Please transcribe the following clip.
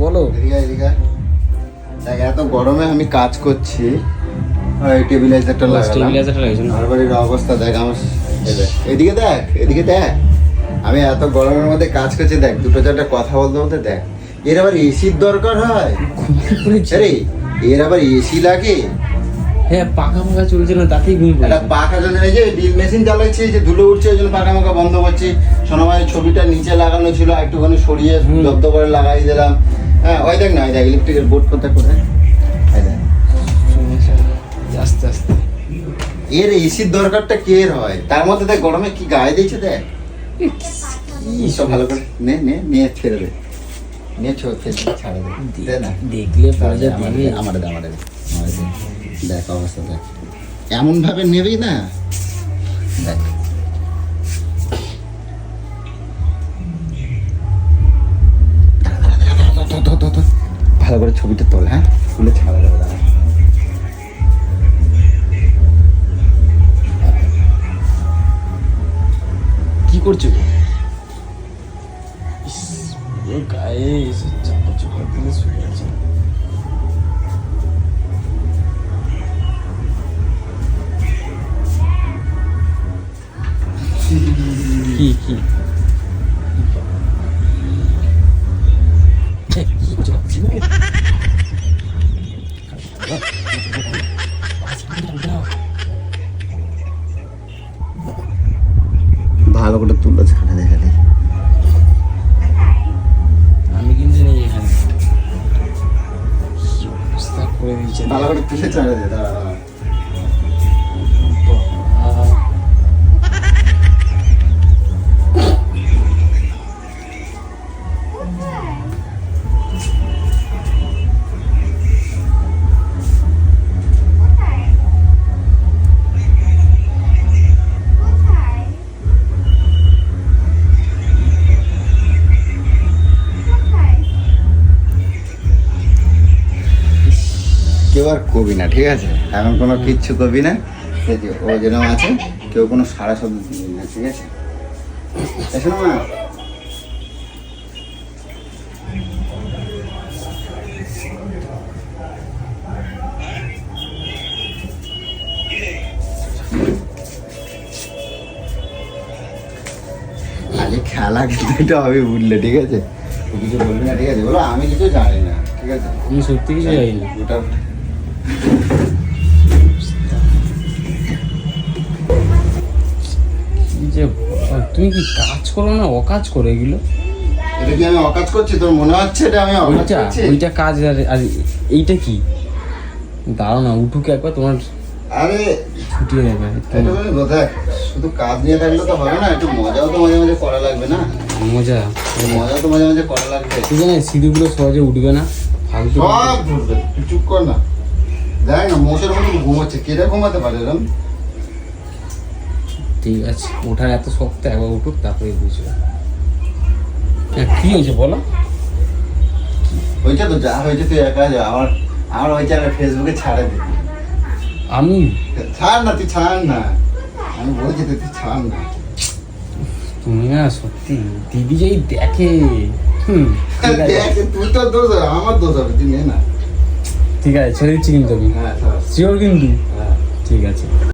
বলো। দেখ এত গরমে আমি কাজ করছি, টেবিলাইজারটা লাগালাম, আমার বাড়ির অবস্থা দেখ আমার, এদিকে দেখ, এদিকে দেখ, আমি এত গরমের মধ্যে কাজ করছি, দেখ দুটো চারটা কথা বলতে বলতে দেখ, এর আবার এসির দরকার হয়, আরে এর আবার এসি লাগে। হ্যাঁ পাখা মাখা চলছে না, তাতেই ঘুম একটা পাখা জন্য এই যে ড্রিল মেশিন চালাচ্ছি, যে ধুলো উঠছে ওই জন্য পাখা মাখা বন্ধ করছি। সোনামায়ের ছবিটা নিচে লাগানো ছিল, একটুখানি সরিয়ে জব্দ করে লাগাই দিলাম। হ্যাঁ ওই দেখ না, ওই দেখ ইলেকট্রিকের বোর্ড কোথায় কোথায়, আস্তে আস্তে। এর এসির দরকারটা কে এর হয়, তার মধ্যে দেখ গরমে কি গায়ে দিয়েছে, দেখ সব ভালো করে নে নে নিয়ে ছেড়ে দে, নিয়ে ছাড়ে দে না, দেখলে পরে যা আমার দেবে। আমার দেখ অবস্থা দেখ, এমন ভাবে নেবেই না, দেখ ভালো করে ছবিটা তোল, হ্যাঁ তুলে ছাড়া দেবো, দাঁড়া। কি করছো? ইস, ওর গায়ে এসে চাপা চোপা দিলে শুয়ে আছে। কি কি ভালো করে তুলে ছাড়া দেখা দেখ, আমি কিন্তু নেই এখানে। কি অবস্থা করে দিয়েছে, ভালো করে তুলে ছাড়া দে, দাঁড়া দাঁড়া। কেউ আর কবি না, ঠিক আছে, এখন কোনো কিচ্ছু কবি না, এই যে ও যেরকম আছে, কেউ কোনো সারা শব্দ দিবি না, ঠিক আছে। এসো না মা। আগে খেলা কিন্তু এটা হবে বুঝলে, ঠিক আছে, তুই কিছু বলবি না, ঠিক আছে, বলো আমি কিছু জানি না, ঠিক আছে, আমি সত্যি কিছু জানি না। ওটা কি যে তুমি কি কাজ করো না, অকাজ করো এগুলো? এটা কি আমি অকাজ করছি, তোর মনে হচ্ছে এটা আমি অকাজ ওইটা করছি? ওইটা কাজ, আর এইটা কি? দাঁড়াও না, উঠুক একবার, তোমার আরে ছুটিয়ে দেবে। এটা মানে দেখ, শুধু কাজ নিয়ে থাকলে তো হবে না, একটু মজাও তো মাঝে মাঝে করা লাগবে না, মজা মজাও তো মাঝে মাঝে করা লাগবে। ঠিক আছে, সিঁড়িগুলো সহজে উঠবে না, ফালতু। সব ঘুরবে, তুই চুপ কর না, দেখ না মোষের মতো ঘুমোচ্ছে, কেটে ঘুমাতে পারে এরকম? ঠিক আছে, ওঠার এত শক্ত, একবার উঠুক তারপরে বুঝবে। হ্যাঁ কি হয়েছে বলো? হয়েছে তো, যা হয়েছে তুই একা যা, আমার আমার হয়েছে, আমি ফেসবুকে ছাড়ে দিবি। আমি ছাড় না, তুই ছাড় না, আমি বলছি তুই ছাড় না। তুমি না সত্যি, দিদি যেই দেখে। ঠিক আছে, দেখ, তুই তো দোষ হবে, আমার দোষ হবে, তুই নে না। ঠিক আছে, ছেড়ে দিচ্ছি কিন্তু আমি, হ্যাঁ ছাড়। শিওর কিন্তু। হ্যাঁ ঠিক আছে।